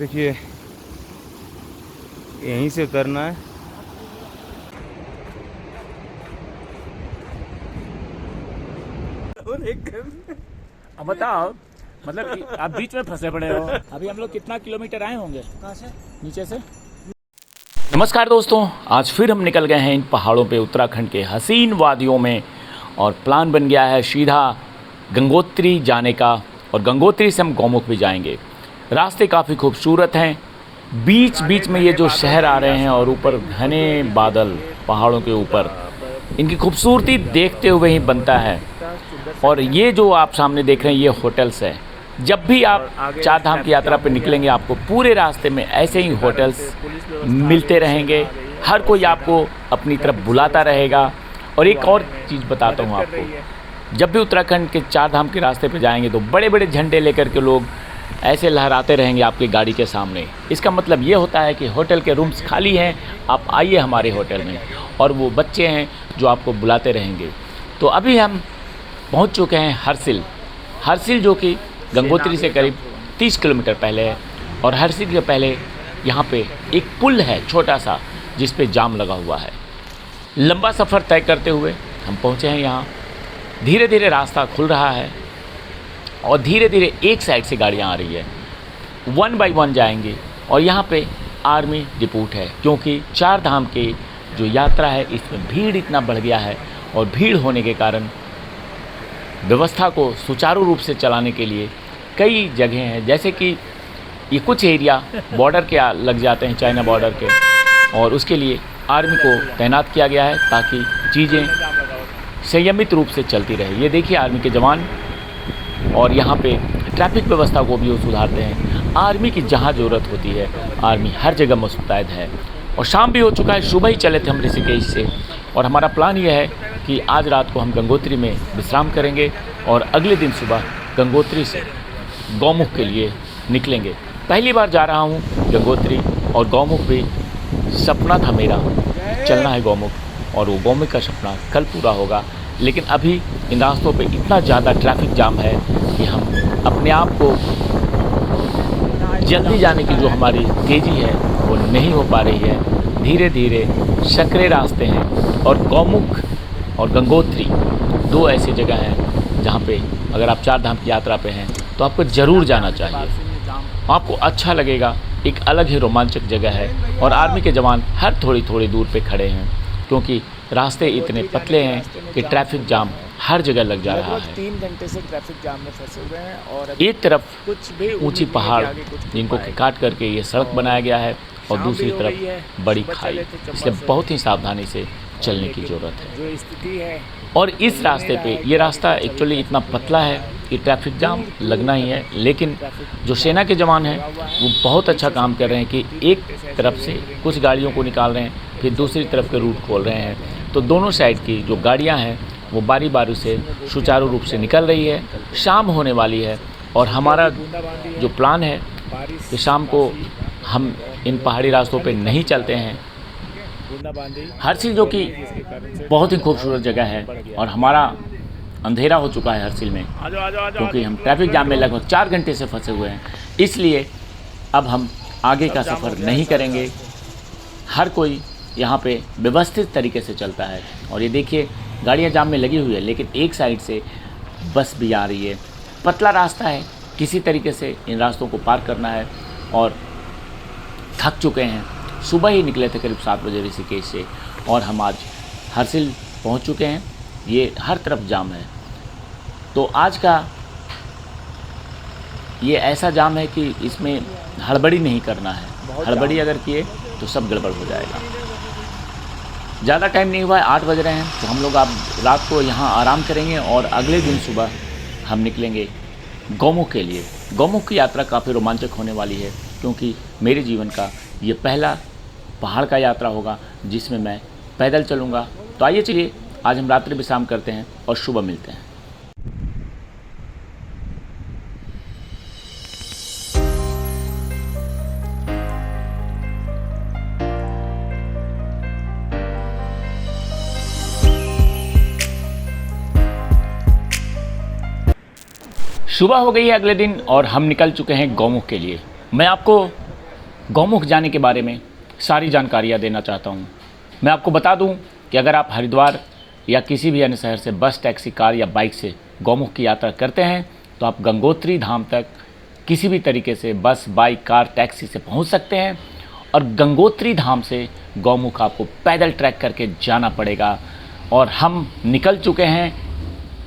देखिए यहीं से उतरना है। अब बताओ, मतलब कि आप बीच में फंसे पड़े हो। अभी हम लोग कितना किलोमीटर आए होंगे? कहाँ से? नीचे से। नमस्कार दोस्तों, आज फिर हम निकल गए हैं इन पहाड़ों पे, उत्तराखंड के हसीन वादियों में। और प्लान बन गया है सीधा गंगोत्री जाने का, और गंगोत्री से हम गौमुख भी जाएंगे। रास्ते काफ़ी खूबसूरत हैं, बीच बीच में ये जो शहर आ रहे हैं और ऊपर घने बादल पहाड़ों के ऊपर, इनकी खूबसूरती देखते हुए ही बनता है। और ये जो आप सामने देख रहे हैं ये होटल्स है। जब भी आप चार धाम की यात्रा पर निकलेंगे आपको पूरे रास्ते में ऐसे ही होटल्स मिलते रहेंगे। हर कोई आपको अपनी तरफ बुलाता रहेगा। और एक और चीज़ बताता हूँ आपको, जब भी उत्तराखंड के चार धाम के रास्ते पे जाएंगे तो बड़े बड़े झंडे लेकर के लोग ऐसे लहराते रहेंगे आपकी गाड़ी के सामने। इसका मतलब ये होता है कि होटल के रूम्स खाली हैं, आप आइए हमारे होटल में। और वो बच्चे हैं जो आपको बुलाते रहेंगे। तो अभी हम पहुंच चुके हैं हरसिल, जो कि गंगोत्री से करीब 30 किलोमीटर पहले है। और हरसिल के पहले यहाँ पे एक पुल है छोटा सा, जिस पे जाम लगा हुआ है। लंबा सफ़र तय करते हुए हम पहुँचे हैं यहाँ। धीरे धीरे रास्ता खुल रहा है और धीरे धीरे एक साइड से गाड़ियाँ आ रही है, 1 बाय 1 जाएंगे। और यहाँ पे आर्मी डिपोट है, क्योंकि चार धाम की जो यात्रा है इसमें भीड़ इतना बढ़ गया है। और भीड़ होने के कारण व्यवस्था को सुचारू रूप से चलाने के लिए कई जगह हैं, जैसे कि ये कुछ एरिया बॉर्डर के लग जाते हैं, चाइना बॉर्डर के, और उसके लिए आर्मी को तैनात किया गया है ताकि चीज़ें संयमित रूप से चलती रहे। ये देखिए आर्मी के जवान, और यहाँ पे ट्रैफिक व्यवस्था को भी वो सुधारते हैं। आर्मी की जहाँ ज़रूरत होती है आर्मी हर जगह मुस्तैद है। और शाम भी हो चुका है, सुबह ही चले थे हम ऋषिकेश से। और हमारा प्लान ये है कि आज रात को हम गंगोत्री में विश्राम करेंगे और अगले दिन सुबह गंगोत्री से गौमुख के लिए निकलेंगे। पहली बार जा रहा हूँ गंगोत्री, और गौमुख भी सपना था मेरा, चलना है गौमुख, और वो गौमुख का सपना कल पूरा होगा। लेकिन अभी इन रास्तों पे इतना ज़्यादा ट्रैफिक जाम है कि हम अपने आप को जल्दी जाने की जो हमारी तेज़ी है वो नहीं हो पा रही है। धीरे धीरे सकरे रास्ते हैं। और गौमुख और गंगोत्री दो ऐसी जगह हैं जहाँ पे अगर आप चार धाम की यात्रा पे हैं तो आपको ज़रूर जाना चाहिए, आपको अच्छा लगेगा। एक अलग ही रोमांचक जगह है। और आर्मी के जवान हर थोड़ी थोड़ी दूर पे खड़े हैं, क्योंकि रास्ते इतने पतले हैं कि ट्रैफिक जाम हर जगह लग जा रहा है। 3 घंटे से ट्रैफिक जाम में फंसे हुए हैं। और एक तरफ कुछ भी ऊंची पहाड़ जिनको काट करके ये सड़क बनाया गया है, और दूसरी तरफ बड़ी खाई, इसलिए बहुत ही सावधानी से चलने की ज़रूरत है। जो स्थिति है, और इस रास्ते पे ये रास्ता एक्चुअली इतना पतला है कि ट्रैफिक जाम लगना ही है। लेकिन जो सेना के जवान हैं वो बहुत अच्छा काम कर रहे हैं कि एक तरफ से कुछ गाड़ियों को निकाल रहे हैं, फिर दूसरी तरफ के रूट खोल रहे हैं। तो दोनों साइड की जो गाड़ियां हैं वो बारी बारी से सुचारू रूप से निकल रही है। शाम होने वाली है और हमारा जो प्लान है कि शाम को हम इन पहाड़ी रास्तों पे नहीं चलते हैं। हरसिल जो कि बहुत ही खूबसूरत जगह है, और हमारा अंधेरा हो चुका है हरसिल में, क्योंकि हम ट्रैफिक जाम में लगभग 4 घंटे से फंसे हुए हैं। इसलिए अब हम आगे का सफ़र नहीं करेंगे। हर कोई यहाँ पे व्यवस्थित तरीके से चलता है। और ये देखिए गाड़ियाँ जाम में लगी हुई है, लेकिन एक साइड से बस भी आ रही है। पतला रास्ता है, किसी तरीके से इन रास्तों को पार करना है। और थक चुके हैं, सुबह ही निकले थे करीब 7 बजे ऋषिकेश से, और हम आज हरसिल पहुंच चुके हैं। ये हर तरफ जाम है। तो आज का ये ऐसा जाम है कि इसमें हड़बड़ी नहीं करना है। हड़बड़ी अगर किए तो सब गड़बड़ हो जाएगा। ज़्यादा टाइम नहीं हुआ है, 8 बज रहे हैं, तो हम लोग अब रात को यहाँ आराम करेंगे और अगले दिन सुबह हम निकलेंगे गौमुख के लिए। गौमुख की यात्रा काफ़ी रोमांचक होने वाली है, क्योंकि मेरे जीवन का ये पहला पहाड़ का यात्रा होगा जिसमें मैं पैदल चलूँगा। तो आइए चलिए आज हम रात्रि विश्राम करते हैं और सुबह मिलते हैं। सुबह हो गई है अगले दिन और हम निकल चुके हैं गौमुख के लिए। मैं आपको गौमुख जाने के बारे में सारी जानकारियाँ देना चाहता हूँ। मैं आपको बता दूँ कि अगर आप हरिद्वार या किसी भी अन्य शहर से बस, टैक्सी, कार या बाइक से गौमुख की यात्रा करते हैं तो आप गंगोत्री धाम तक किसी भी तरीके से बस, बाइक, कार, टैक्सी से पहुंच सकते हैं। और गंगोत्री धाम से गौमुख आपको पैदल ट्रैक करके जाना पड़ेगा। और हम निकल चुके हैं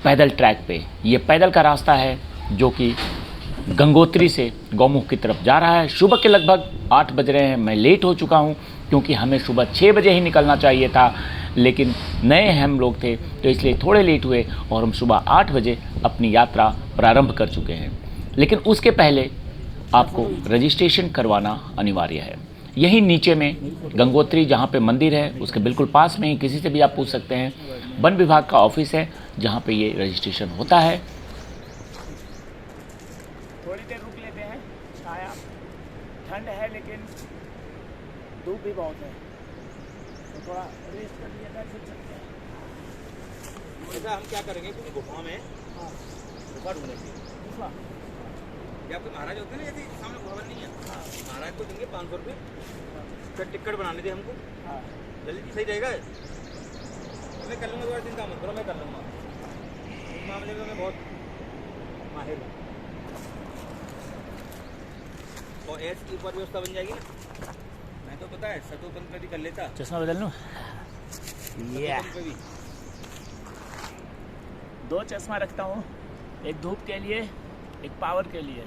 पैदल ट्रैक पे। ये पैदल का रास्ता है जो कि गंगोत्री से गौमुख की तरफ जा रहा है। सुबह के लगभग 8 बज रहे हैं। मैं लेट हो चुका हूँ क्योंकि हमें सुबह 6 बजे ही निकलना चाहिए था, लेकिन नए हम लोग थे तो इसलिए थोड़े लेट हुए और हम सुबह 8 बजे अपनी यात्रा प्रारंभ कर चुके हैं। लेकिन उसके पहले आपको रजिस्ट्रेशन करवाना अनिवार्य है। यहीं नीचे में गंगोत्री जहाँ पे मंदिर है उसके बिल्कुल पास में ही किसी से भी आप पूछ सकते हैं। वन विभाग का ऑफिस है जहाँ पे ये रजिस्ट्रेशन होता है। थोड़ी देर रुक लेते हैं, छाया ठंड है लेकिन धूप भी बहुत है, तो थोड़ा रेस्ट कर लिया जाए फिर चलते हैं। ऐसा हम क्या करेंगे, क्योंकि गुफा में गुफा ढूंढेंगे। गुफा ये आपके महाराज होते हैं ना, यदि सामने गुफा नहीं है, महाराज को देंगे 500 रुपये, फिर टिकट बनाने दे हमको। हाँ, जल्दी सही रहेगा। मैं कर लूँगा, 2 दिन का मत करो, मैं कर लूँगा। इस मामले में मैं बहुत माहिर हूँ। और ऐस की ऊपर व्यवस्था बन जाएगी ना, मैं तो पता है सतोपंत में भी कर लेता। चश्मा बदल लूँ? सतोपंत में भी 2 चश्मा रखता हूँ, एक धूप के लिए, एक पावर के लिए,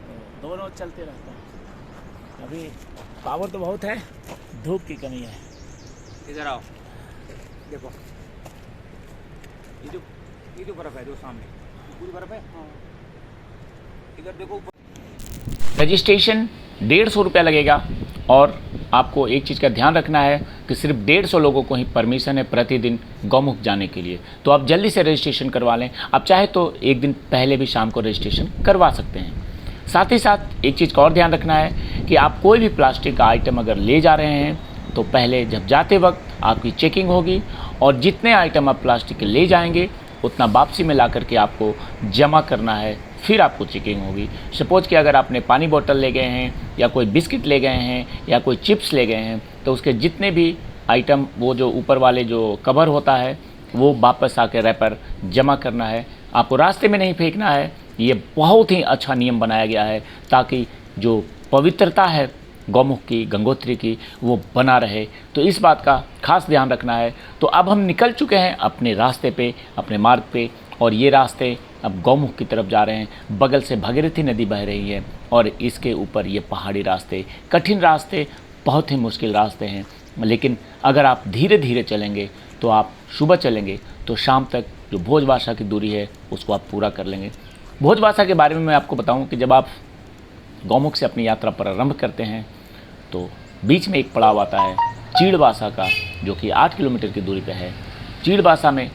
तो दोनों चलते रहता है। अभी पावर तो बहुत है, धूप की कमी है। इधर आओ, देखो ये जो बर्फ है, जो सामने पूरी बर्फ है। इधर देखो। रजिस्ट्रेशन 150 रुपया लगेगा। और आपको एक चीज़ का ध्यान रखना है कि सिर्फ 150 लोगों को ही परमिशन है प्रतिदिन गौमुख जाने के लिए। तो आप जल्दी से रजिस्ट्रेशन करवा लें। आप चाहे तो एक दिन पहले भी शाम को रजिस्ट्रेशन करवा सकते हैं। साथ ही साथ एक चीज़ का और ध्यान रखना है कि आप कोई भी प्लास्टिक का आइटम अगर ले जा रहे हैं तो पहले जब जाते वक्त आपकी चेकिंग होगी और जितने आइटम आप प्लास्टिक के ले जाएंगे उतना वापसी में ला करके आपको जमा करना है, फिर आपको चेकिंग होगी। सपोज कि अगर आपने पानी बोतल ले गए हैं या कोई बिस्किट ले गए हैं या कोई चिप्स ले गए हैं तो उसके जितने भी आइटम, वो जो ऊपर वाले जो कवर होता है वो वापस आके रैपर जमा करना है। आपको रास्ते में नहीं फेंकना है। ये बहुत ही अच्छा नियम बनाया गया है ताकि जो पवित्रता है गौमुख की, गंगोत्री की, वो बना रहे। तो इस बात का खास ध्यान रखना है। तो अब हम निकल चुके हैं अपने रास्ते पे, अपने मार्ग पे, और ये रास्ते अब गौमुख की तरफ जा रहे हैं। बगल से भागीरथी नदी बह रही है और इसके ऊपर ये पहाड़ी रास्ते, कठिन रास्ते, बहुत ही मुश्किल रास्ते हैं। लेकिन अगर आप धीरे धीरे चलेंगे तो आप सुबह चलेंगे तो शाम तक जो भोजवासा की दूरी है उसको आप पूरा कर लेंगे। भोजवासा के बारे में मैं आपको बताऊं कि जब आप गौमुख से अपनी यात्रा प्रारंभ करते हैं तो बीच में एक पड़ाव आता है चीड़वासा का, जो कि 8 किलोमीटर की दूरी पे है। चीड़वासा में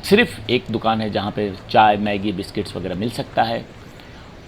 सिर्फ एक दुकान है जहाँ पे चाय, मैगी, बिस्किट्स वगैरह मिल सकता है,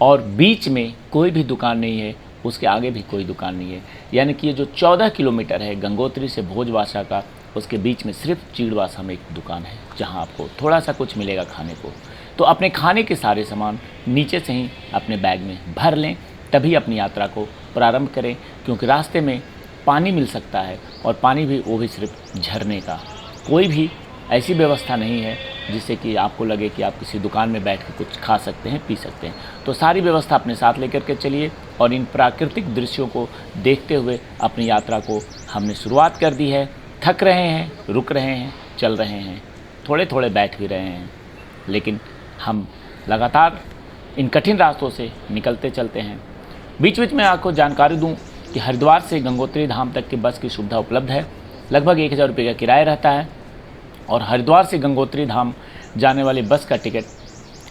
और बीच में कोई भी दुकान नहीं है, उसके आगे भी कोई दुकान नहीं है। यानी कि ये जो 14 किलोमीटर है गंगोत्री से भोजवासा का, उसके बीच में सिर्फ चीड़वासा में एक दुकान है जहाँ आपको थोड़ा सा कुछ मिलेगा खाने को। तो अपने खाने के सारे सामान नीचे से ही अपने बैग में भर लें, तभी अपनी यात्रा को प्रारंभ करें, क्योंकि रास्ते में पानी मिल सकता है, और पानी भी वो भी सिर्फ झरने का। कोई भी ऐसी व्यवस्था नहीं है जिससे कि आपको लगे कि आप किसी दुकान में बैठ कर कुछ खा सकते हैं, पी सकते हैं। तो सारी व्यवस्था अपने साथ लेकर के चलिए, और इन प्राकृतिक दृश्यों को देखते हुए अपनी यात्रा को हमने शुरुआत कर दी है। थक रहे हैं, रुक रहे हैं, चल रहे हैं, थोड़े थोड़े बैठ भी रहे हैं, लेकिन हम लगातार इन कठिन रास्तों से निकलते चलते हैं। बीच बीच में आपको जानकारी दूं कि हरिद्वार से गंगोत्री धाम तक की बस की सुविधा उपलब्ध है। लगभग 1000 रुपये का किराया रहता है, और हरिद्वार से गंगोत्री धाम जाने वाली बस का टिकट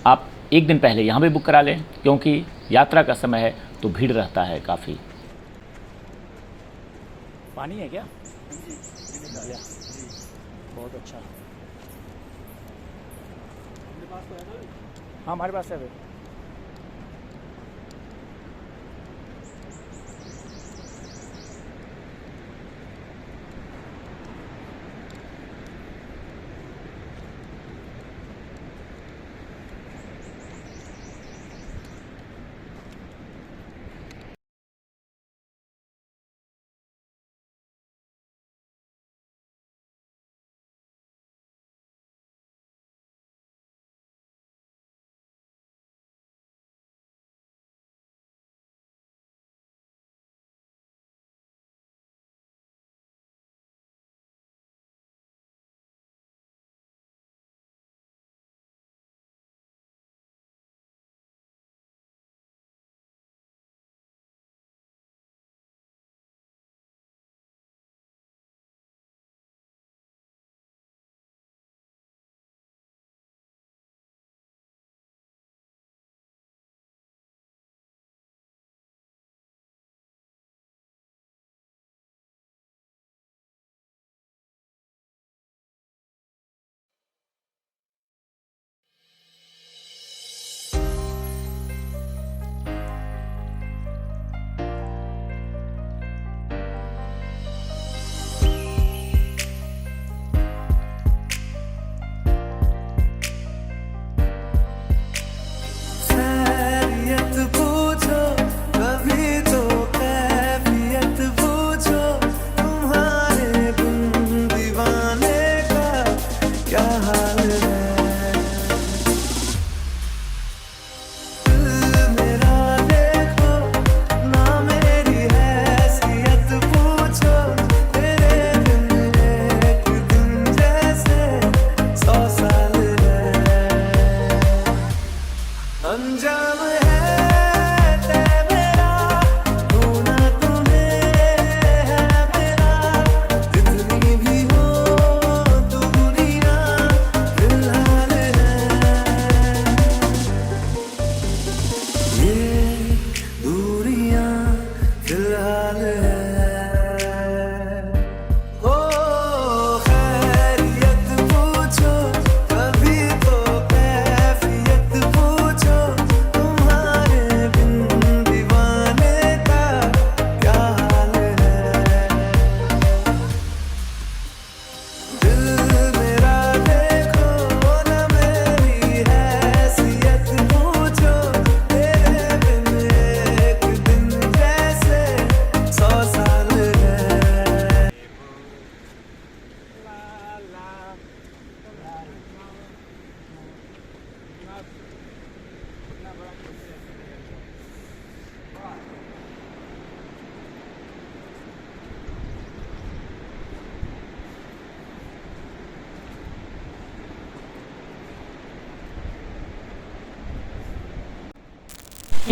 आप एक दिन पहले यहाँ भी बुक करा लें, क्योंकि यात्रा का समय है तो भीड़ रहता है काफ़ी। पानी है क्या? बढ़िया, बहुत अच्छा। हाँ, हमारे पास है।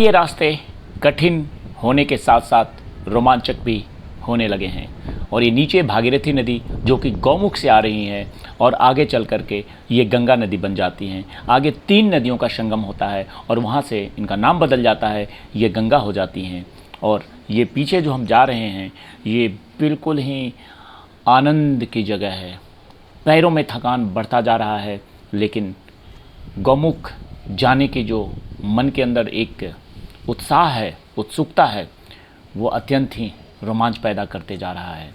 ये रास्ते कठिन होने के साथ साथ रोमांचक भी होने लगे हैं। और ये नीचे भागीरथी नदी जो कि गौमुख से आ रही है और आगे चल करके ये गंगा नदी बन जाती हैं। आगे 3 नदियों का संगम होता है और वहाँ से इनका नाम बदल जाता है, ये गंगा हो जाती हैं। और ये पीछे जो हम जा रहे हैं ये बिल्कुल ही आनंद की जगह है। पैरों में थकान बढ़ता जा रहा है, लेकिन गौमुख जाने की जो मन के अंदर एक उत्साह है, उत्सुकता है, वो अत्यंत ही रोमांच पैदा करते जा रहा है।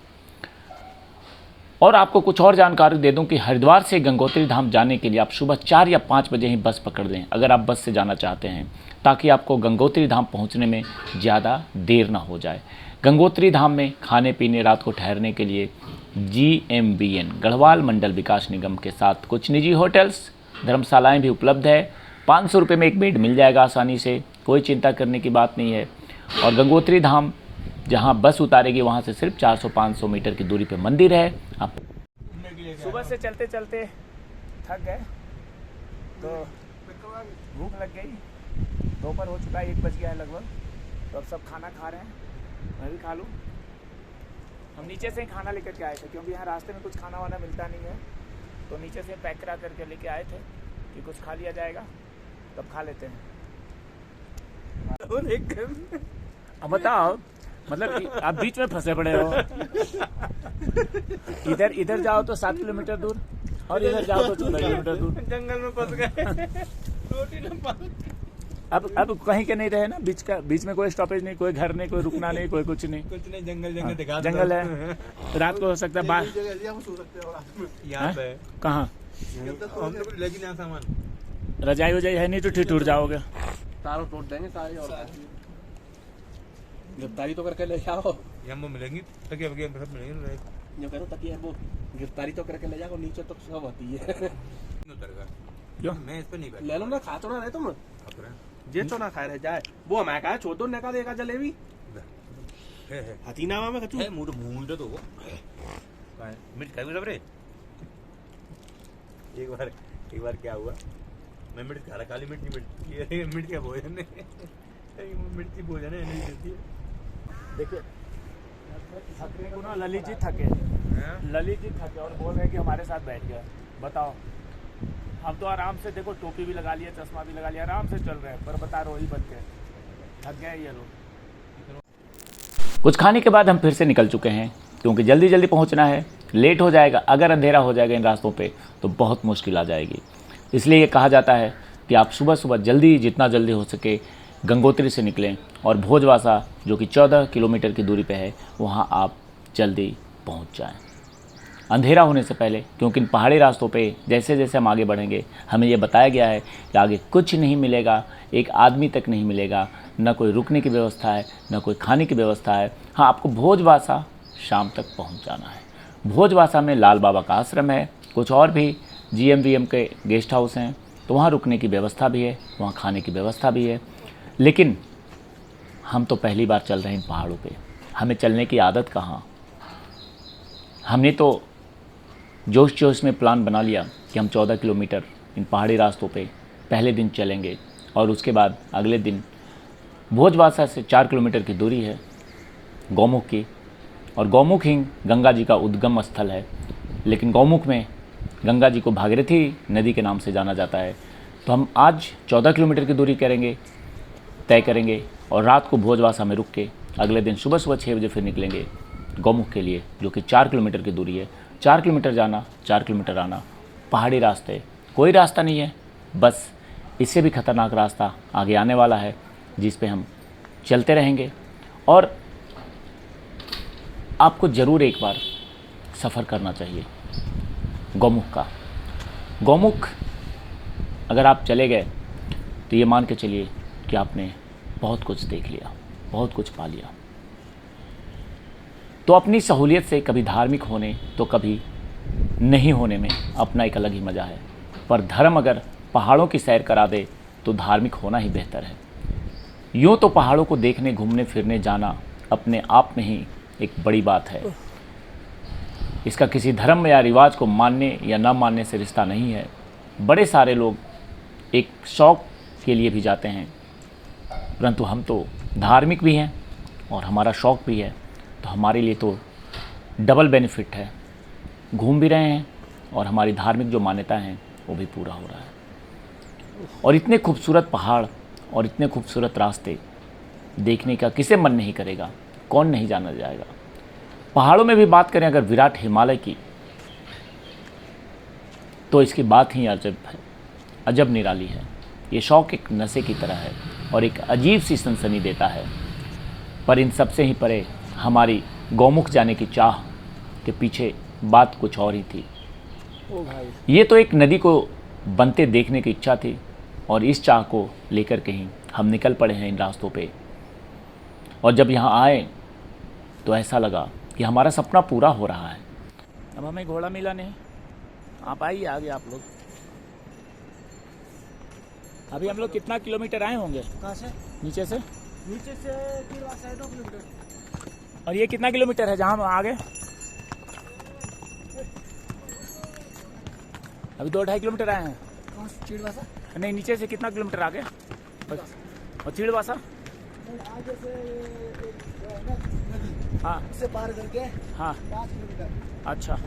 और आपको कुछ और जानकारी दे दूं कि हरिद्वार से गंगोत्री धाम जाने के लिए आप सुबह 4 या 5 बजे ही बस पकड़ लें, अगर आप बस से जाना चाहते हैं, ताकि आपको गंगोत्री धाम पहुंचने में ज़्यादा देर ना हो जाए। गंगोत्री धाम में खाने पीने, रात को ठहरने के लिए GMBN गढ़वाल मंडल विकास निगम के साथ कुछ निजी होटल्स, धर्मशालाएँ भी उपलब्ध है। 500 रुपये में एक बेड मिल जाएगा आसानी से, कोई चिंता करने की बात नहीं है। और गंगोत्री धाम जहाँ बस उतारेगी वहाँ से सिर्फ 400-500 मीटर की दूरी पे मंदिर है। आप सुबह से चलते चलते थक गए तो भूख लग गई, दोपहर हो चुका है, 1 बज गया है लगभग। तो अब सब खाना खा रहे हैं, मैं भी खा लूँ। हम नीचे से ही खाना लेकर के आए थे क्योंकि यहाँ रास्ते में कुछ खाना वाना मिलता नहीं है, तो नीचे से पैक करा करके लेके आए थे कि कुछ खा लिया जाएगा, तब खा लेते हैं। अब बताओ, मतलब आप बीच में फंसे पड़े हो। इधर जाओ तो 7 किलोमीटर दूर और इधर जाओ तो 14 किलोमीटर दूर। जंगल में फंस गए। रोटी न पानी। अब कहीं के नहीं रहे ना, बीच में कोई स्टॉपेज नहीं, कोई घर नहीं, कोई रुकना नहीं, कोई कुछ नहीं। जंगल दिखा दो। जंगल है, रात को हो सकता है बाहर। यहाँ पे कहाँ हम तो कुछ लेके नहीं सामान, रजाई वजाई है नहीं तो ठिठुर जाओगे। तारों तोड़ देंगे सारी, और गिरफ्तारी तो करके ले जाओ। यहाँ वो मिलेंगी तकिया वकिया सब मिलेंगे। जो करो तकिया वो गिरफ्तारी तो करके ले जाओ, नीचे तो सब होती है। क्यों? मैं इस पे नहीं बैठा। ले लो ना, खा तो ना रहे तुम, जे तो ना खाए रह जाए। वो मैं कहा छोड़ दो, नेका देगा जलेबी हथीनामा में कचू मुंह तो वो मिर्च खाई सब रे। एक बार क्या हुआ, मैं मिर्च खा रहा, काली मिर्च नहीं, मिर्च का भोजन है, मिर्ची भोजन है नहीं देती है। देखिए थकने को ना ललित जी थके, ललित जी थके और बोल रहे हैं कि हमारे साथ बैठ गया। बताओ, हम तो आराम से, देखो टोपी भी लगा लिया, चश्मा भी लगा लिया, आराम से चल रहे हैं, पर बता रोही बन के थक गए ये लोग। कुछ खाने के बाद हम फिर से निकल चुके हैं क्योंकि जल्दी जल्दी पहुंचना है, लेट हो जाएगा, अगर अंधेरा हो जाएगा इन रास्तों पे तो बहुत मुश्किल आ जाएगी। इसलिए ये कहा जाता है कि आप सुबह सुबह जल्दी, जितना जल्दी हो सके गंगोत्री से निकलें और भोजवासा जो कि 14 किलोमीटर की दूरी पे है वहाँ आप जल्दी पहुँच जाएं अंधेरा होने से पहले, क्योंकि इन पहाड़ी रास्तों पे जैसे जैसे हम आगे बढ़ेंगे हमें ये बताया गया है कि आगे कुछ नहीं मिलेगा, एक आदमी तक नहीं मिलेगा, न कोई रुकने की व्यवस्था है, न कोई खाने की व्यवस्था है। हाँ, आपको भोजवासा शाम तक पहुँच जाना है। भोजवासा में लाल बाबा का आश्रम है, कुछ और भी GMBM के गेस्ट हाउस हैं, तो वहाँ रुकने की व्यवस्था भी है, वहाँ खाने की व्यवस्था भी है। लेकिन हम तो पहली बार चल रहे हैं इन पहाड़ों पे, हमें चलने की आदत कहाँ। हमने तो जोश जोश में प्लान बना लिया कि हम 14 किलोमीटर इन पहाड़ी रास्तों पे पहले दिन चलेंगे और उसके बाद अगले दिन भोजवासा से 4 किलोमीटर की दूरी है गौमुख की, और गौमुख ही गंगा जी का उद्गम स्थल है। लेकिन गौमुख में गंगा जी को भागीरथी नदी के नाम से जाना जाता है। तो हम आज 14 किलोमीटर की दूरी तय करेंगे और रात को भोजवासा में रुक के अगले दिन सुबह 6 बजे फिर निकलेंगे गौमुख के लिए, जो कि 4 किलोमीटर की दूरी है। 4 किलोमीटर जाना, 4 किलोमीटर आना, पहाड़ी रास्ते, कोई रास्ता नहीं है, बस इससे भी खतरनाक रास्ता आगे आने वाला है जिस पे हम चलते रहेंगे। और आपको ज़रूर एक बार सफ़र करना चाहिए गौमुख का। गौमुख अगर आप चले गए तो ये मान के चलिए कि आपने बहुत कुछ देख लिया, बहुत कुछ पा लिया। तो अपनी सहूलियत से कभी धार्मिक होने तो कभी नहीं होने में अपना एक अलग ही मज़ा है। पर धर्म अगर पहाड़ों की सैर करा दे तो धार्मिक होना ही बेहतर है। यूँ तो पहाड़ों को देखने, घूमने फिरने जाना अपने आप में ही एक बड़ी बात है। इसका किसी धर्म या रिवाज को मानने या न मानने से रिश्ता नहीं है। बड़े सारे लोग एक शौक़ के लिए भी जाते हैं, परंतु हम तो धार्मिक भी हैं और हमारा शौक़ भी है, तो हमारे लिए तो डबल बेनिफिट है। घूम भी रहे हैं और हमारी धार्मिक जो मान्यता हैं वो भी पूरा हो रहा है। और इतने खूबसूरत पहाड़ और इतने खूबसूरत रास्ते देखने का किसे मन नहीं करेगा, कौन नहीं जाना जाएगा। पहाड़ों में भी बात करें अगर विराट हिमालय की, तो इसकी बात ही अजब है, अजब निराली है। ये शौक़ एक नशे की तरह है और एक अजीब सी सनसनी देता है। पर इन सबसे ही परे हमारी गौमुख जाने की चाह के पीछे बात कुछ और ही थी। ओ भाई, ये तो एक नदी को बनते देखने की इच्छा थी और इस चाह को लेकर के ही हम निकल पड़े हैं इन रास्तों पे। और जब यहाँ आए तो ऐसा लगा कि हमारा सपना पूरा हो रहा है। अब हमें घोड़ा मिला नहीं, आप आइए आगे आप लोग। अभी हम लोग कितना किलोमीटर आए होंगे? कहाँ से? नीचे से? नीचे से 2 किलोमीटर। और ये कितना किलोमीटर है जहाँ हम आगे? अभी 2-2.5 किलोमीटर आए हैं। कहाँ से? चिड़वासा? नहीं, नीचे से कितना किलोमीटर आगे? और चिड़वासा? आगे से एक जो है ना नदी, हाँ उससे पार करके हाँ, 5 किलोमीटर। अच्छा।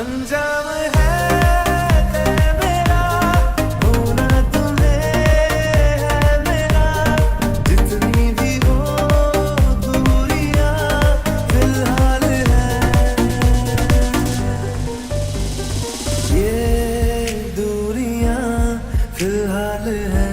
अंजाम है मेरा होना तुम्हें है मेरा जितनी भी हो दूरियां फिलहाल है ये दूरियां फिलहाल है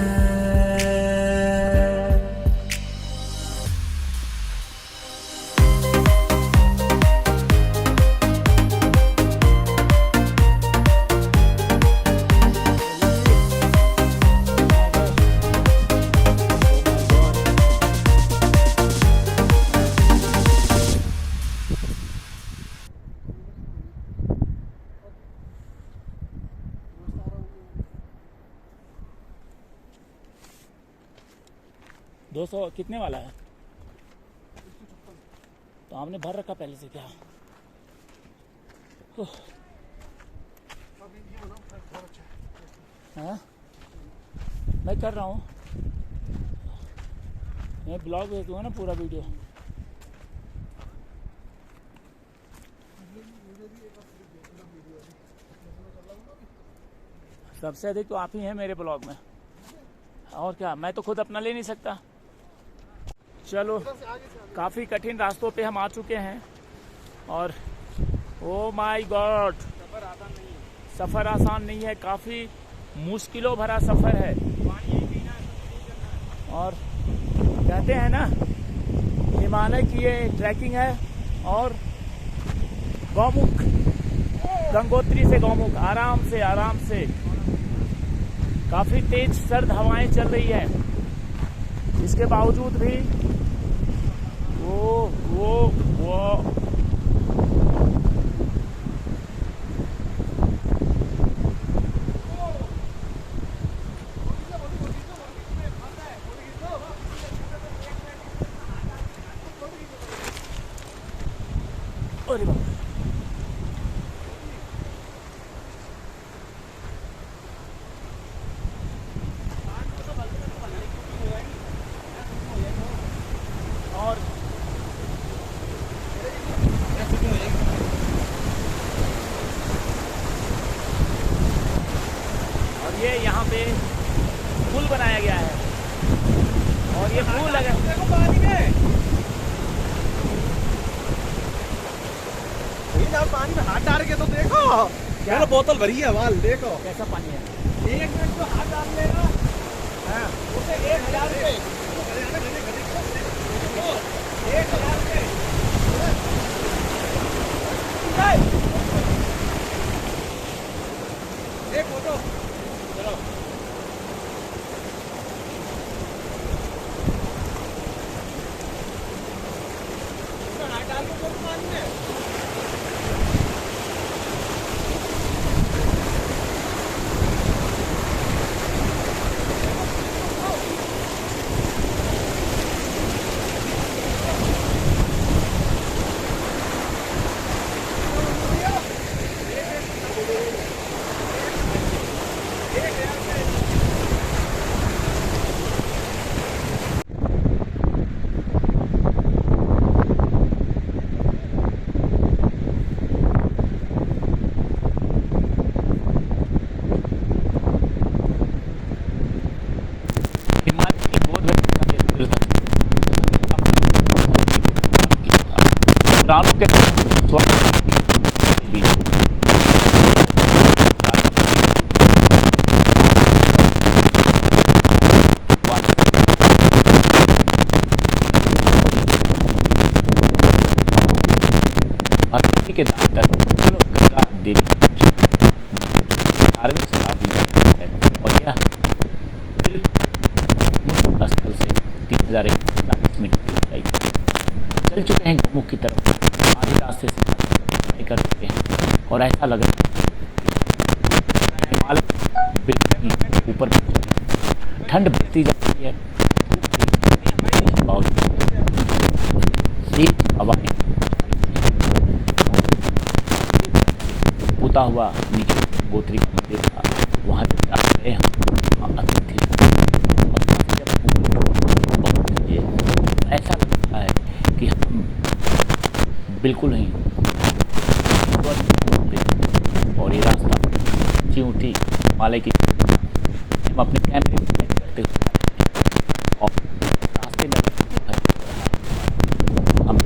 दो सौ कितने वाला है? तो आपने भर रखा पहले से क्या? हाँ मैं कर रहा हूँ, मैं ब्लॉग भेज दूँगा ना पूरा वीडियो। सबसे अधिक तो आप ही हैं मेरे ब्लॉग में, और क्या, मैं तो खुद अपना ले नहीं सकता। चलो, काफ़ी कठिन रास्तों पे हम आ चुके हैं और ओ माय गॉड, सफ़र आसान नहीं है, काफ़ी मुश्किलों भरा सफ़र है। और कहते हैं ना, हिमालय की ये ट्रैकिंग है और गौमुख, गंगोत्री से गौमुख, आराम से काफ़ी तेज सर्द हवाएं चल रही है। इसके बावजूद भी वो अरे बाप रे। और ये यहाँ पे पुल बनाया गया है और ये पुल लगा पानी में हाथ डाल के तो देखो, क्या बोतल भरी है वाल, देखो कैसा पानी है। एक मिनट तो हाथ डाल लेगा, हाँ उसे 1000 रुपये, 1000 रुपये। एक फोटो चलो, हाथ डाल के तो पानी में प्राणों के के गंगा देवी धार्मिक समाधि है और यह स्थल से 3040 मीटर चल चुके हैं गौमुख की तरफ, आधे रास्ते से तय कर चुके हैं और ऐसा लग रहा है हिमालय बिल्कुल ऊपर ठंड बढ़ती जा रही है, शीत हवाएं उता हुआ नीचे गोत्री का मंदिर था, वहाँ जा गए हम अतिथि ऐसा लगता है कि हम बिल्कुल नहीं और ये रास्ता चिऊटी माले की हम अपने कैमरे में कैद करते हुए और रास्ते में हम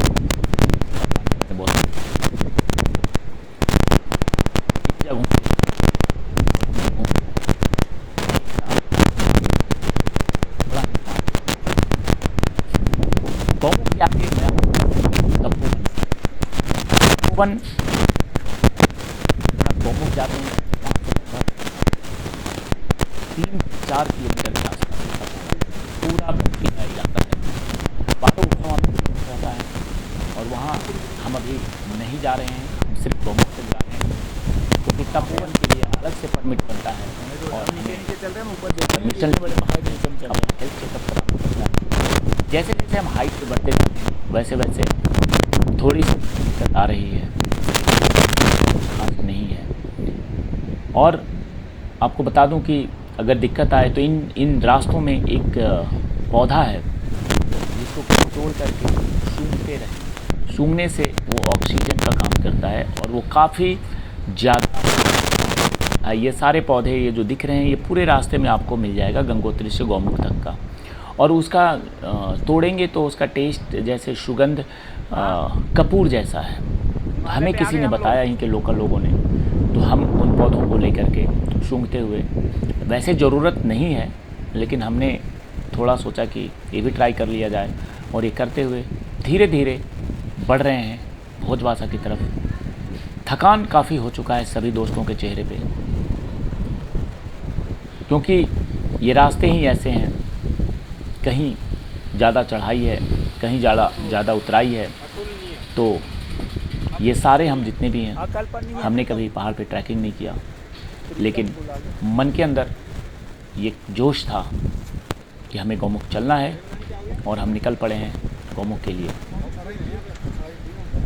तपोवन गोमुख जाते हैं 3-4 किलोमीटर के आसपास पूरा बर्फीला इलाका है, बातों वहाँ रहता है और वहाँ हम अभी नहीं जा रहे हैं, हम सिर्फ गोमुख से जा रहे हैं क्योंकि तपोवन के लिए अलग से परमिट बनता है और परमिशन हेल्थ चेकअप कराना पड़ता है। जैसे जैसे हम हाइट पे बढ़ते जाते हैं वैसे वैसे थोड़ी सी दिक्कत आ रही है, खास नहीं है। और आपको बता दूं कि अगर दिक्कत आए तो इन रास्तों में एक पौधा है जिसको तोड़ करके सूंघते रहे, सूंघने से वो ऑक्सीजन का काम करता है और वो काफ़ी ज़्यादा, ये सारे पौधे ये जो दिख रहे हैं ये पूरे रास्ते में आपको मिल जाएगा गंगोत्री से गौमुख तक का। और उसका तोड़ेंगे तो उसका टेस्ट जैसे सुगंध कपूर जैसा है। हमें किसी ने बताया ही कि लोकल लोगों ने, तो हम उन पौधों को लेकर के सूंघते हुए, वैसे ज़रूरत नहीं है लेकिन हमने थोड़ा सोचा कि ये भी ट्राई कर लिया जाए और ये करते हुए धीरे धीरे बढ़ रहे हैं भोजवासा की तरफ। थकान काफ़ी हो चुका है सभी दोस्तों के चेहरे पे, क्योंकि ये रास्ते ही ऐसे हैं, कहीं ज़्यादा चढ़ाई है, कहीं ज़्यादा उतराई है। तो ये सारे हम जितने भी हैं, हमने कभी पहाड़ पे ट्रैकिंग नहीं किया, लेकिन मन के अंदर ये जोश था कि हमें गौमुख चलना है और हम निकल पड़े हैं गौमुख के लिए।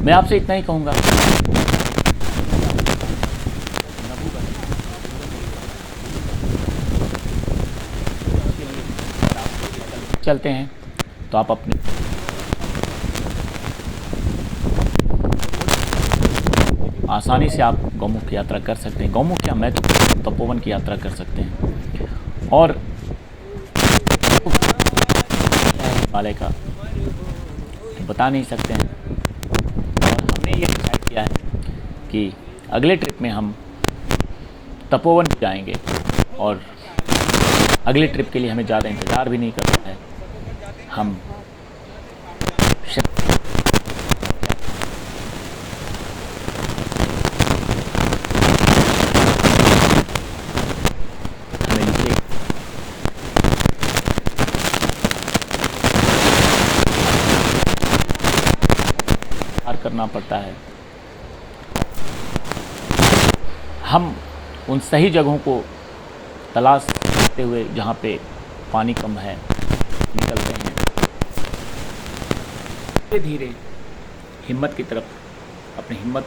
मैं आपसे इतना ही कहूँगा, चलते हैं तो आप अपने आसानी से आप गौमुख की यात्रा कर सकते हैं। गौमुख क्या, मैं तो तपोवन की यात्रा कर सकते हैं। और हिमालय का बता नहीं सकते हैं। और हमने ये डिसाइड किया है कि अगले ट्रिप में हम तपोवन जाएंगे और अगले ट्रिप के लिए हमें ज़्यादा इंतज़ार भी नहीं करना है। हम करना पड़ता है। हम उन सही जगहों को तलाश करते हुए जहाँ पे पानी कम है निकलते हैं। धीरे धीरे हिम्मत की तरफ, अपनी हिम्मत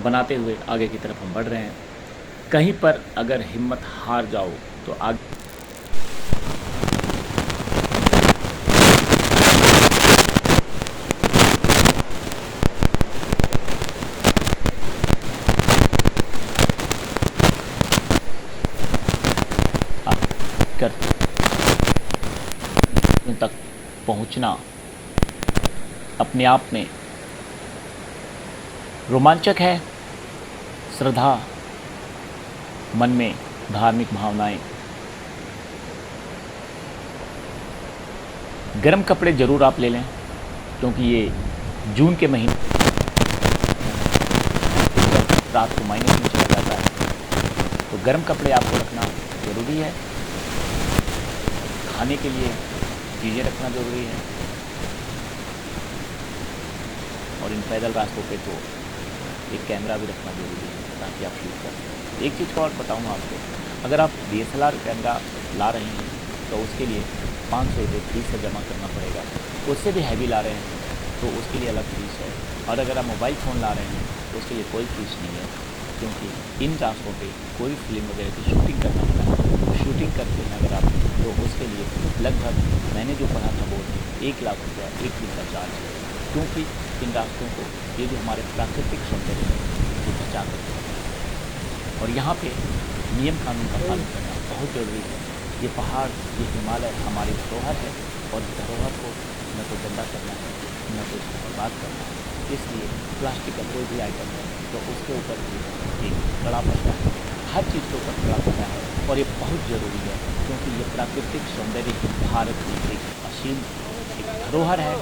बनाते हुए आगे की तरफ हम बढ़ रहे हैं। कहीं पर अगर हिम्मत हार जाओ तो आगे कर तक पहुंचना अपने आप में रोमांचक है। श्रद्धा, मन में धार्मिक भावनाएं, गर्म कपड़े ज़रूर आप ले लें क्योंकि ये जून के महीने रात को माइनस में चला जाता है, तो गर्म कपड़े आपको रखना ज़रूरी है। खाने के लिए चीज़ें रखना ज़रूरी है। और इन पैदल रास्तों पे तो एक कैमरा भी रखना ज़रूरी है ताकि आप शूट कर सकें। एक चीज़ का और बताऊँ आपको, अगर आप DSLR कैमरा ला रहे हैं तो उसके लिए 500 रुपये फीस से जमा करना पड़ेगा। उससे भी हैवी ला रहे हैं तो उसके लिए अलग फीस है। और अगर आप मोबाइल फ़ोन ला रहे हैं तो उसके लिए कोई फीस नहीं है, क्योंकि इन रास्तों पे कोई फिल्म वगैरह की शूटिंग करना होता है। शूटिंग करते हैं अगर आप तो उसके लिए लगभग मैंने जो पढ़ा था वो 1 लाख रुपया एक दिन का चार्ज है, क्योंकि इन रास्तों को ये जो हमारे प्राकृतिक सौंदर्य है वो बचा करते हैं। और यहाँ पे नियम कानून का पालन करना बहुत ज़रूरी है। ये पहाड़, ये हिमालय हमारी धरोहर है और धरोहर को न तो गंदा करना है, न तो उसको बर्बाद करना है। इसलिए प्लास्टिक का कोई भी आइटम है तो उसके ऊपर भी एक कड़ा पड़ता है, हर चीज़ के ऊपर कड़ा पड़ता है और ये बहुत ज़रूरी है क्योंकि ये प्राकृतिक सौंदर्य भारत की एक असीम एक धरोहर है।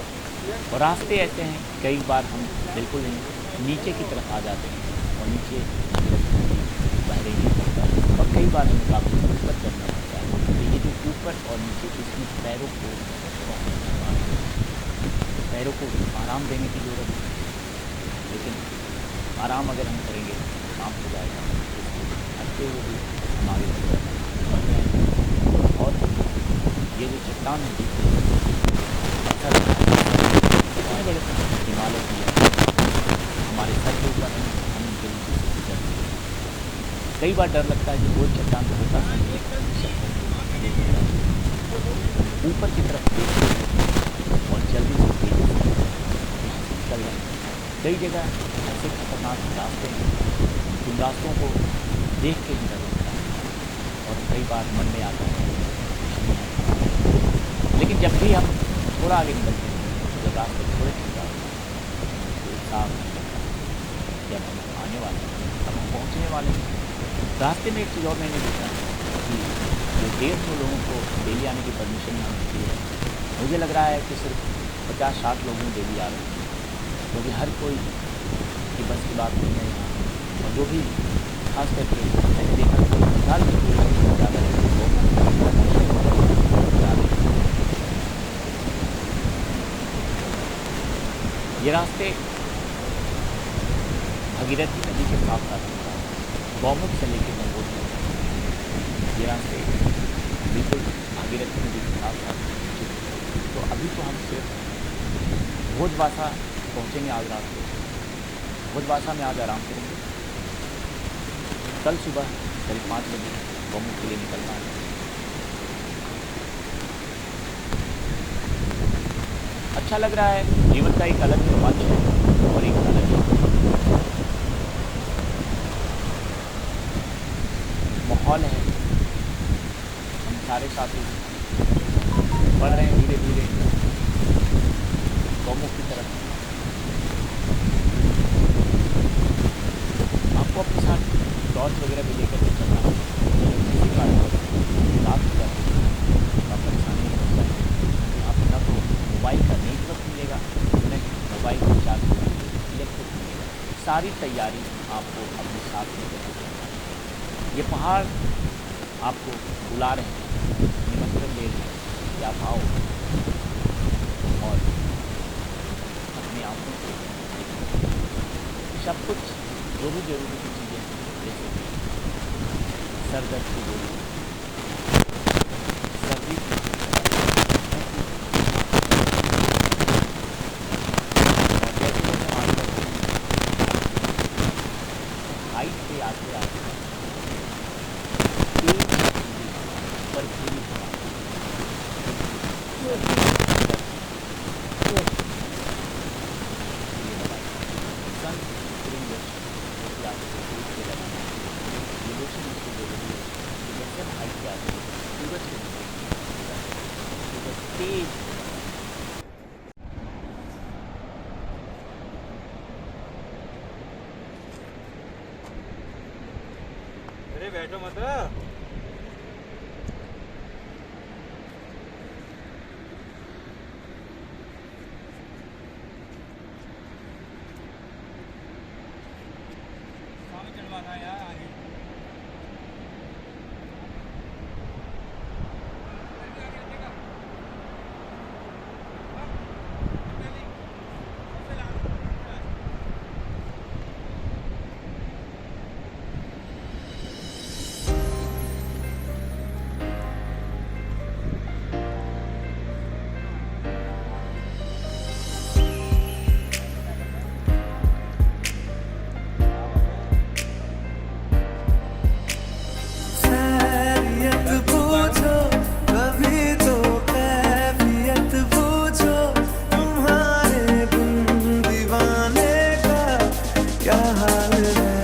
और रास्ते ऐसे हैं कई बार हम बिल्कुल नहीं नीचे की तरफ आ जाते हैं और नीचे बह रही है और कई बार हमें काफ़ी ऊपर करना पड़ता है। तो ये जो ऊपर और नीचे इसमें पैरों को आराम देने की ज़रूरत है, लेकिन आराम अगर हम करेंगे काम हो जाएगा। हटते हुए भी हम आगे बढ़ जाएंगे। और ये जो चट्टान है ऐसा लगता है कितने बड़े हिमालय की हमारे सर के ऊपर हम उनके नीचे से गुजर रहे हैं। कई बार डर लगता है कि कोई चट्टान होता है ऊपर की तरफ देखते और जल्दी से तेजी से निकल रहे हैं। कई जगह ऐसे खतरनाक रास्ते हैं जिन रास्तों को देख के ही डर लगता है और कई बार मन में आता है। लेकिन जब भी हम थोड़ा आगे निकलते हैं, जब रास्ते थोड़े छोटा होता है तो एक साफ जब हम आने वाले हैं, तब हम पहुँचने वाले हैं। रास्ते में एक चीज़ और मैंने देखा कि जो 150 लोगों को डेली आने की परमिशन यहाँ मिलती है, मुझे लग रहा है कि सिर्फ 50-60 लोग डेली आ रहे हैं क्योंकि हर कोई की बस की बात नहीं है यहाँ। और जो भी खास करके मैंने देखा कि हर ज़्यादा ये रास्ते भगीरथी नदी के साथ साथ गौमुख से लेकर गंगोत्री ये रास्ते बिल्कुल भागीरथी नदी के साथ साथ। तो अभी तो हम सिर्फ भोजवासा पहुँचेंगे आज रात को। भोजवासा में आज आराम करेंगे, कल सुबह करीब 5 बजे गौमुख के लिए निकलना है। अच्छा लग रहा है, जीवन का एक अलग रोमांच है और एक अलग माहौल है। हम सारे साथी बढ़ रहे हैं धीरे धीरे गौमुख की तरफ। आपको अपने साथ टॉर्च वगैरह भी लेकर के चलना है। किसी कारण रात हो जाती है तो परेशानी हो जाएगी। यहाँ पर ना तो मोबाइल का नेटवर्क मिलेगा, न मोबाइल का चार्ज इलेक्ट्रिक मिलेगा। सारी तैयारी आपको अपने साथ में लेकर चलना है। ये पहाड़ आपको बुला रहे हैं, निमंत्रण दे रहे हैं कि आप आओ और अपनी आँखों से सब कुछ जो भी जरूरी की चीज़ें जैसे सर दर्द की गोली, सर्दी की हाइट पे आते आते पर पूरी अरे बैठो मत। चढ़वाना यार आगे। खैरियत पूछो कभी तो कैफियत पूछो तुम्हारे बिन दीवाने का क्या हाल है।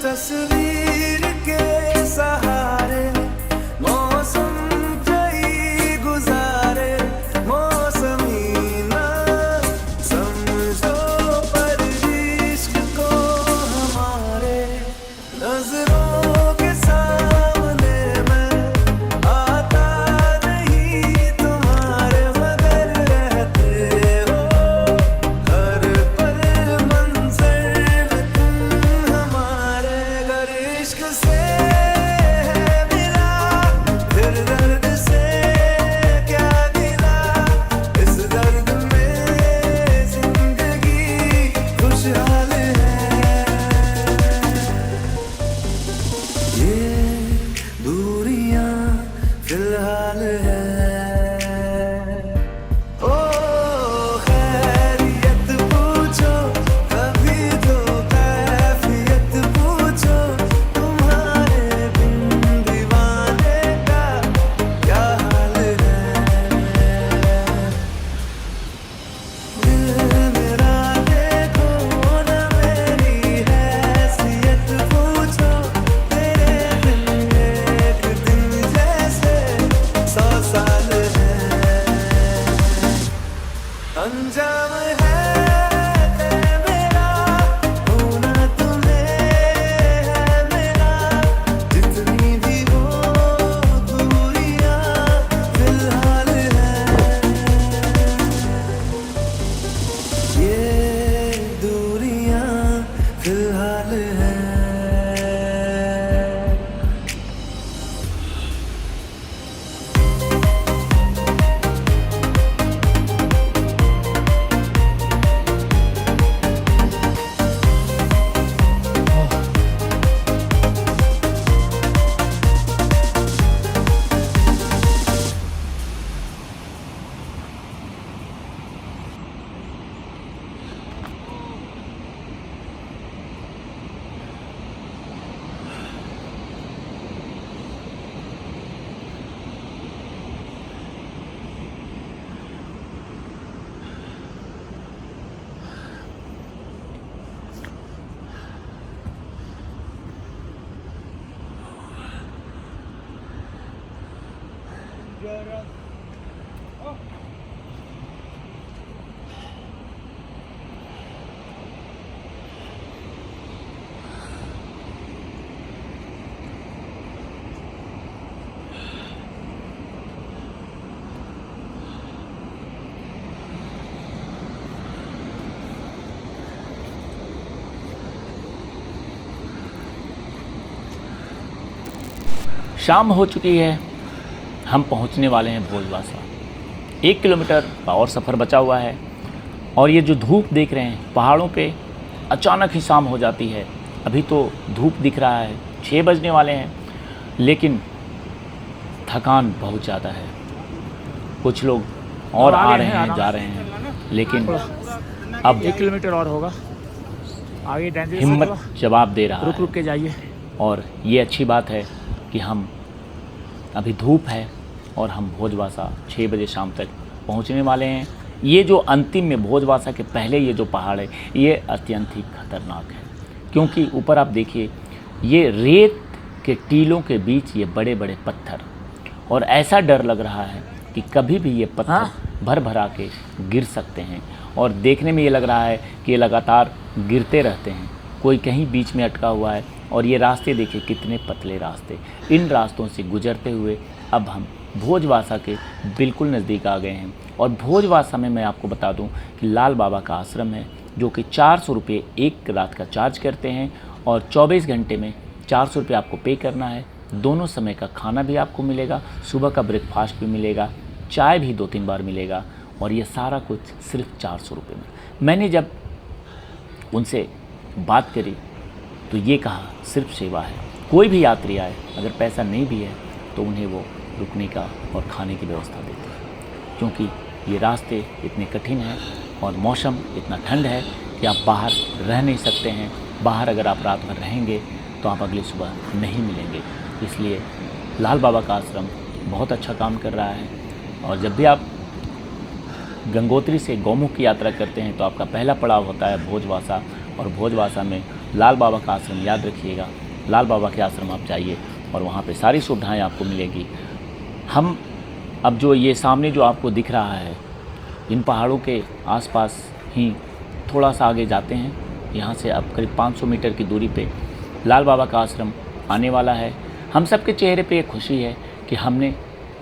तस्वीर के सहारे मौसम कई गुजारे, मौसमी ना समझो पर इश्क को हमारे, नजरों के सामने मैं आता नहीं तुम्हारे, मगर रहते हो हर पल मंजर में तुम हमारे। अगर इश्क से मिला फिर दर्द से क्या गिला, इस दर्द में जिंदगी खुशहाल है। ये दूरियां फिलहाल है। ओ खैरियत पूछो कभी तो कैफियत पूछो, तुम्हारे बिन दीवाने का क्या हाल है। दिल मेरा देखो ना मेरी हैसियत पूछो, तेरे बिन एक दिन जैसे 100 साल है। अंजाम है मेरा होना तुम्हें है मेरा, जितनी भी हो दूरियां फिलहाल है। ये दूरियां फिलहाल है। शाम हो चुकी है, हम पहुंचने वाले हैं भोजवासा। 1 किलोमीटर का और सफ़र बचा हुआ है और ये जो धूप देख रहे हैं पहाड़ों पे, अचानक ही शाम हो जाती है। अभी तो धूप दिख रहा है, 6 बजने वाले हैं, लेकिन थकान बहुत ज़्यादा है। कुछ लोग और आ रहे हैं, जा रहे हैं, लेकिन अब 1 किलोमीटर और होगा आगे। डेंजरस हिम्मत जवाब दे रहा रुक रुक है। के जाइए। और ये अच्छी बात है कि हम अभी धूप है और हम भोजवासा 6 बजे शाम तक पहुंचने वाले हैं। ये जो अंतिम में भोजवासा के पहले ये जो पहाड़ है, ये अत्यंत ही खतरनाक है, क्योंकि ऊपर आप देखिए ये रेत के टीलों के बीच ये बड़े बड़े पत्थर, और ऐसा डर लग रहा है कि कभी भी ये पत्थर भर भरा के गिर सकते हैं। और देखने में ये लग रहा है कि ये लगातार गिरते रहते हैं, कोई कहीं बीच में अटका हुआ है। और ये रास्ते देखिए कितने पतले रास्ते। इन रास्तों से गुजरते हुए अब हम भोजवासा के बिल्कुल नज़दीक आ गए हैं। और भोजवासा में मैं आपको बता दूं कि लाल बाबा का आश्रम है, जो कि 400 रुपये एक रात का चार्ज करते हैं और 24 घंटे में 400 रुपये आपको पे करना है। दोनों समय का खाना भी आपको मिलेगा, सुबह का ब्रेकफास्ट भी मिलेगा, चाय भी 2-3 बार मिलेगा, और ये सारा कुछ सिर्फ 400 रुपये में। मैंने जब उनसे बात करी तो ये कहा सिर्फ सेवा है, कोई भी यात्री आए अगर पैसा नहीं भी है तो उन्हें वो रुकने का और खाने की व्यवस्था देते हैं, क्योंकि ये रास्ते इतने कठिन हैं और मौसम इतना ठंड है कि आप बाहर रह नहीं सकते हैं। बाहर अगर आप रात भर रहेंगे तो आप अगली सुबह नहीं मिलेंगे। इसलिए लाल बाबा का आश्रम बहुत अच्छा काम कर रहा है। और जब भी आप गंगोत्री से गौमुख की यात्रा करते हैं तो आपका पहला पड़ाव होता है भोजवासा, और भोजवासा में लाल बाबा का आश्रम याद रखिएगा, लाल बाबा के आश्रम आप जाइए और वहाँ पे सारी सुविधाएं आपको मिलेगी। हम अब जो ये सामने जो आपको दिख रहा है, इन पहाड़ों के आसपास ही थोड़ा सा आगे जाते हैं, यहाँ से अब करीब 500 मीटर की दूरी पे लाल बाबा का आश्रम आने वाला है। हम सबके चेहरे पे एक खुशी है कि हमने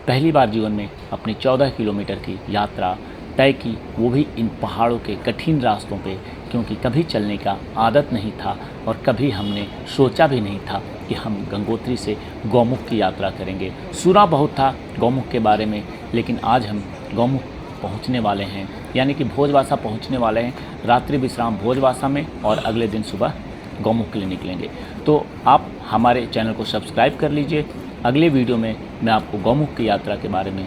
पहली बार जीवन में अपनी 14 किलोमीटर की यात्रा तय की, वो भी इन पहाड़ों के कठिन रास्तों पे, क्योंकि कभी चलने का आदत नहीं था और कभी हमने सोचा भी नहीं था कि हम गंगोत्री से गौमुख की यात्रा करेंगे। सुना बहुत था गौमुख के बारे में, लेकिन आज हम गौमुख पहुंचने वाले हैं, यानी कि भोजवासा पहुंचने वाले हैं। रात्रि विश्राम भोजवासा में और अगले दिन सुबह गौमुख के लिए निकलेंगे। तो आप हमारे चैनल को सब्सक्राइब कर लीजिए। अगले वीडियो में मैं आपको गौमुख की यात्रा के बारे में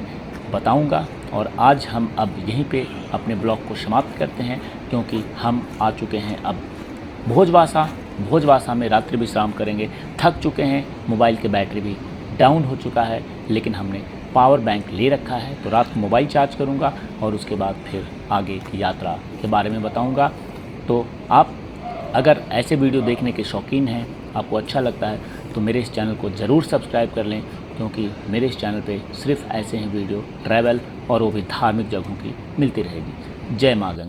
बताऊंगा। और आज हम अब यहीं पे अपने ब्लॉग को समाप्त करते हैं, क्योंकि हम आ चुके हैं अब भोजवासा में रात्रि विश्राम करेंगे। थक चुके हैं, मोबाइल की बैटरी भी डाउन हो चुका है, लेकिन हमने पावर बैंक ले रखा है, तो रात को मोबाइल चार्ज करूंगा और उसके बाद फिर आगे की यात्रा के बारे में बताऊंगा। तो आप अगर ऐसे वीडियो देखने के शौकीन हैं, आपको अच्छा लगता है, तो मेरे इस चैनल को ज़रूर सब्सक्राइब कर लें, क्योंकि मेरे इस चैनल पे सिर्फ ऐसे ही वीडियो ट्रैवल और वो भी धार्मिक जगहों की मिलती रहेगी। जय माँ गंगा।